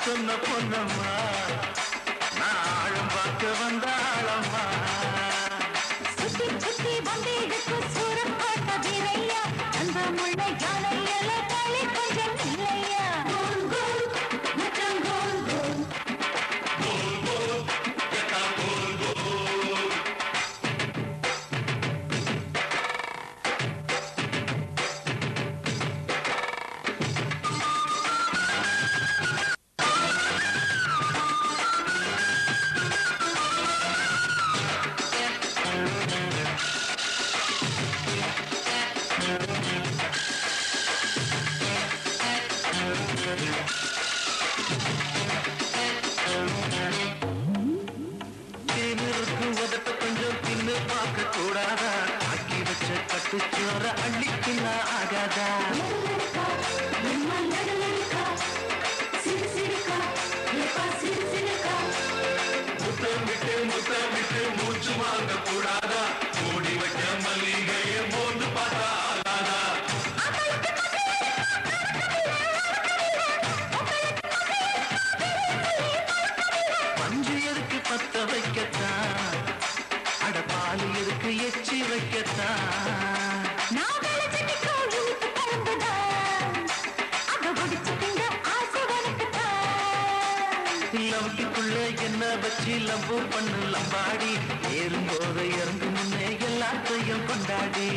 சொன்ன பொன்னம்மா நான் ஆழம் பார்க்க வந்த ஆழம்மா சுத்தி சுத்தி வந்தேடுக்கு சூரம் போட்ட வீரையா அந்த முள்ளை யானையில தலை கொஞ்சம் இல்லையா கோல் கோல் மச்சான் கோல் கோல் கோல் கோல் கேட்டா கோல் கோல் தேனிருக்கு உதட்ட கொஞ்சம் தின்னு பார்க்க கூடாதா ஆக்கி வச்ச கட்டுச்சோற அள்ளிக்குன்னா ஆகாதா முத்தமிட்டு மூச்சு வாங்க கூடாதா மூடி வைக்க மல்லிகையை மோந்து பார்த்தா ஆகாதா பஞ்சு எதுக்கு பத்த வைக்கத்தான் அட பாலு எதுக்கு எச்சி வைக்கத்தான் லவ்க்குள்ள என்ன வச்சு லம்பு பண்ணு லம்பாடி ஏறும்போது இறங்கு முன்னே எல்லாத்தையும் கொண்டாடி